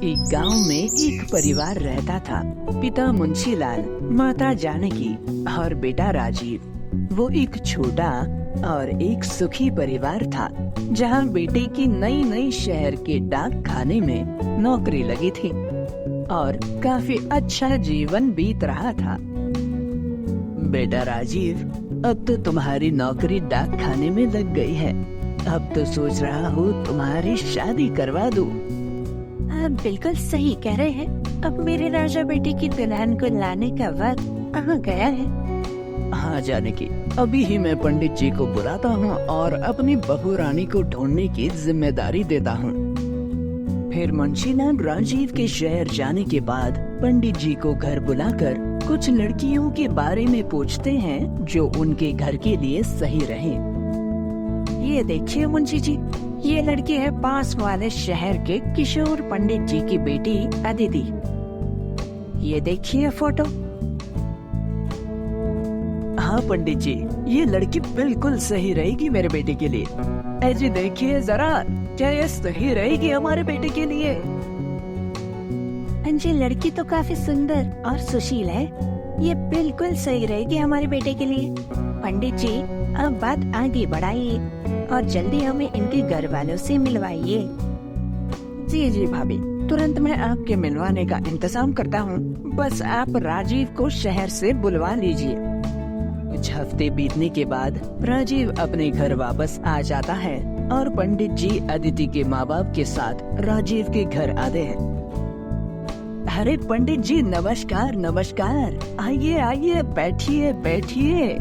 एक गांव में एक परिवार रहता था। पिता मुंशीलाल, माता जानकी और बेटा राजीव। वो एक छोटा और एक सुखी परिवार था, जहां बेटे की नई नई शहर के डाक खाने में नौकरी लगी थी और काफी अच्छा जीवन बीत रहा था। बेटा राजीव, अब तो तुम्हारी नौकरी डाक खाने में लग गई है। अब तो सोच रहा हूँ तुम्हारी शादी करवा दूं। आप बिल्कुल सही कह रहे हैं। अब मेरे राजा बेटे की दुल्हन को लाने का वक्त आ गया है। हाँ जानकी, अभी ही मैं पंडित जी को बुलाता हूँ और अपनी बहू रानी को ढूंढने की जिम्मेदारी देता हूँ। फिर मुंशीलाल राजीव के शहर जाने के बाद पंडित जी को घर बुलाकर कुछ लड़कियों के बारे में पूछते हैं जो उनके घर के लिए सही रहे। ये देखिए मुंशी जी, ये लड़की है पास वाले शहर के किशोर पंडित जी की बेटी अदिति। ये देखिए फोटो। हाँ पंडित जी, ये लड़की बिल्कुल सही रहेगी मेरे बेटे के लिए। ऐसी देखिए जरा, क्या ये सही रहेगी हमारे बेटे के लिए? जी, लड़की तो काफी सुंदर और सुशील है। ये बिल्कुल सही रहेगी हमारे बेटे के लिए। पंडित जी, अब बात आगे बढ़ाइए और जल्दी हमें इनके घर वालों से मिलवाइए। जी जी भाभी, तुरंत मैं आपके मिलवाने का इंतजाम करता हूँ। बस आप राजीव को शहर से बुलवा लीजिए। कुछ हफ्ते बीतने के बाद राजीव अपने घर वापस आ जाता है और पंडित जी अदिति के माँ बाप के साथ राजीव के घर आते हैं। अरे पंडित जी, नमस्कार नमस्कार, आइए आइए, बैठिए बैठिए।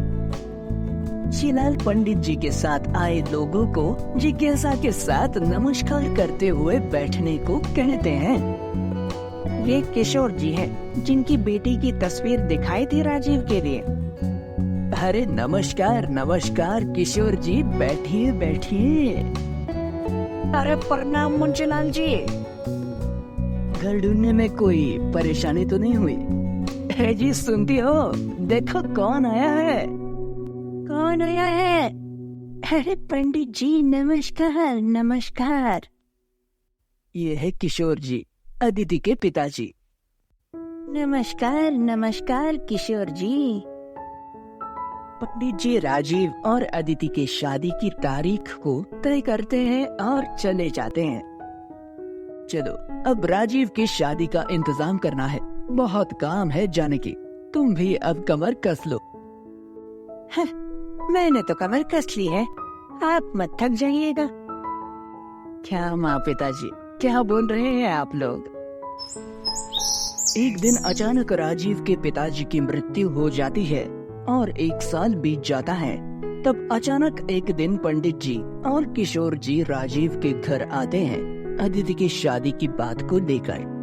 मुंशीलाल पंडित जी के साथ आए लोगों को जिज्ञासा के साथ नमस्कार करते हुए बैठने को कहते हैं। ये किशोर जी हैं, जिनकी बेटी की तस्वीर दिखाई थी राजीव के लिए। अरे नमस्कार नमस्कार किशोर जी, बैठिए बैठिए। अरे प्रणाम मुंशीलाल जी। घर ढूंढने में कोई परेशानी तो नहीं हुई? है जी, सुनती हो? देखो कौन आया है। कौन आया है? अरे पंडित जी, नमस्कार नमस्कार। ये है किशोर जी, अदिति के पिताजी। नमस्कार नमस्कार किशोर जी। पंडित जी राजीव और अदिति के शादी की तारीख को तय करते हैं और चले जाते हैं। चलो, अब राजीव की शादी का इंतजाम करना है। बहुत काम है जानकी, तुम भी अब कमर कस लो। मैंने तो कमर कस ली है, आप मत थक जाइएगा। क्या माँ पिताजी, क्या बोल रहे हैं आप लोग? एक दिन अचानक राजीव के पिताजी की मृत्यु हो जाती है और 1 साल बीत जाता है। तब अचानक एक दिन पंडित जी और किशोर जी राजीव के घर आते हैं अदिति की शादी की बात को लेकर।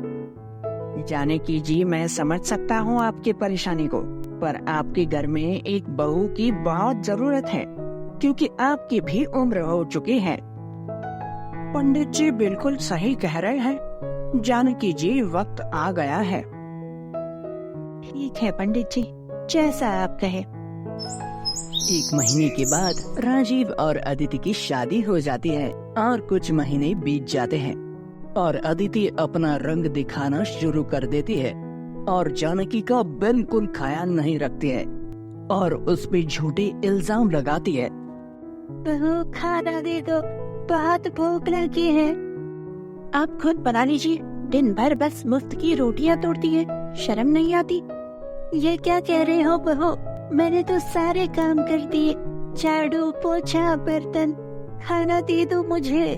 जानकी जी, मैं समझ सकता हूँ आपकी परेशानी को, पर आपके घर में एक बहू की बहुत जरूरत है, क्योंकि आपकी भी उम्र हो चुकी है। पंडित जी बिल्कुल सही कह रहे हैं जानकी जी, वक्त आ गया है। ठीक है पंडित जी, जैसा आप कहे। 1 महीने के बाद राजीव और अदिति की शादी हो जाती है और कुछ महीने बीत जाते हैं और अदिति अपना रंग दिखाना शुरू कर देती है और जानकी का बिल्कुल ख्याल नहीं रखती है और उस पे झूठे इल्जाम लगाती है। बहू, खाना दे दो, बहुत भूख लगी है। आप खुद बना लीजिए, दिन भर बस मुफ्त की रोटियां तोड़ती है, शर्म नहीं आती? ये क्या कह रहे हो बहू? मैंने तो सारे काम कर दिए, झाड़ू पोछा बर्तन, खाना दे दो मुझे।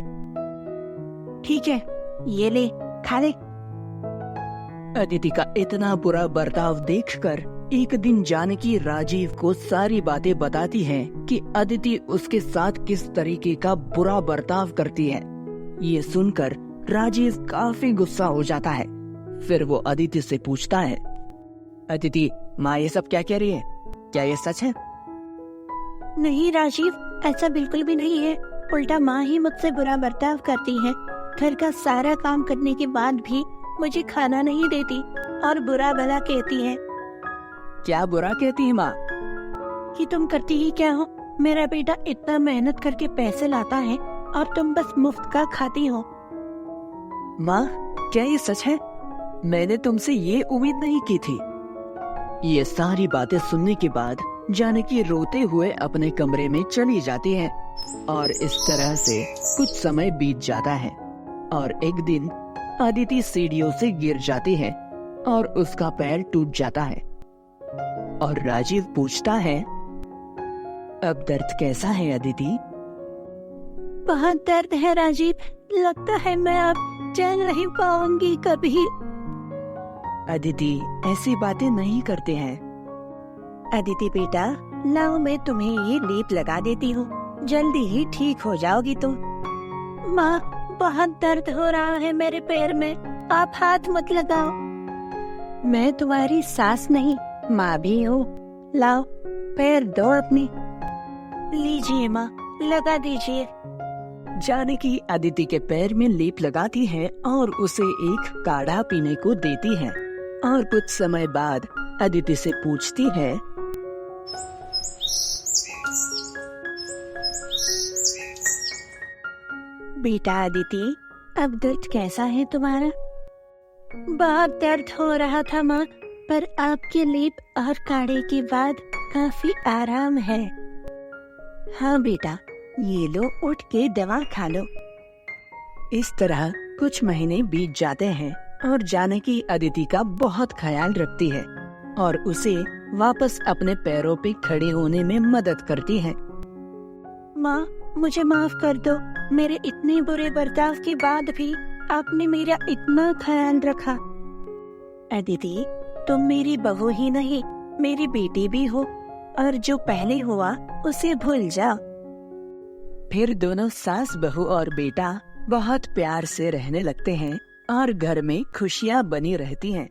ठीक है, ये ले, खा ले। अदिति का इतना बुरा बर्ताव देखकर एक दिन जानकी राजीव को सारी बातें बताती है कि अदिति उसके साथ किस तरीके का बुरा बर्ताव करती है। ये सुनकर राजीव काफी गुस्सा हो जाता है। फिर वो अदिति से पूछता है, अदिति, माँ ये सब क्या कह रही है? क्या ये सच है? नहीं राजीव, ऐसा बिल्कुल भी नहीं है। उल्टा माँ ही मुझसे बुरा बर्ताव करती है। घर का सारा काम करने के बाद भी मुझे खाना नहीं देती और बुरा भला कहती है। क्या बुरा कहती है माँ? कि तुम करती ही क्या हो? मेरा बेटा इतना मेहनत करके पैसे लाता है और तुम बस मुफ्त का खाती हो। माँ, क्या ये सच है? मैंने तुमसे ये उम्मीद नहीं की थी। ये सारी बातें सुनने के बाद जानकी रोते हुए अपने कमरे में चली जाती है और इस तरह से कुछ समय बीत जाता है और एक दिन अदिति सीढ़ियों से गिर जाती है और उसका पैर टूट जाता है और राजीव पूछता है, अब दर्द कैसा है अदिति? बहुत दर्द है राजीव, लगता है मैं अब चल नहीं पाऊंगी कभी। अदिति ऐसी बातें नहीं करते हैं। अदिति बेटा, लाओ मैं तुम्हें ये लेप लगा देती हूँ, जल्दी ही ठीक हो जाओगी तुम। माँ, बहुत दर्द हो रहा है मेरे पैर में, आप हाथ मत लगाओ। मैं तुम्हारी सास नहीं, माँ भी हूँ। लाओ पैर दो अपनी। लीजिए माँ, लगा दीजिए। जानकी अदिति के पैर में लेप लगाती है और उसे एक काढ़ा पीने को देती है और कुछ समय बाद अदिति से पूछती है, बेटा अदिति, अब दर्द कैसा है तुम्हारा? बहुत दर्द हो रहा था माँ, पर आपके लेप और काढ़े के बाद काफी आराम है। हाँ बेटा, ये लो, उठ के दवा खा लो। इस तरह कुछ महीने बीत जाते हैं और जानकी अदिति का बहुत ख्याल रखती है और उसे वापस अपने पैरों पे खड़े होने में मदद करती है। माँ, मुझे माफ कर दो, मेरे इतने बुरे बर्ताव के बाद भी आपने मेरा इतना ख्याल रखा। अदिति, तुम मेरी बहू ही नहीं, मेरी बेटी भी हो, और जो पहले हुआ उसे भूल जाओ। फिर दोनों सास बहू और बेटा बहुत प्यार से रहने लगते हैं और घर में खुशियाँ बनी रहती हैं।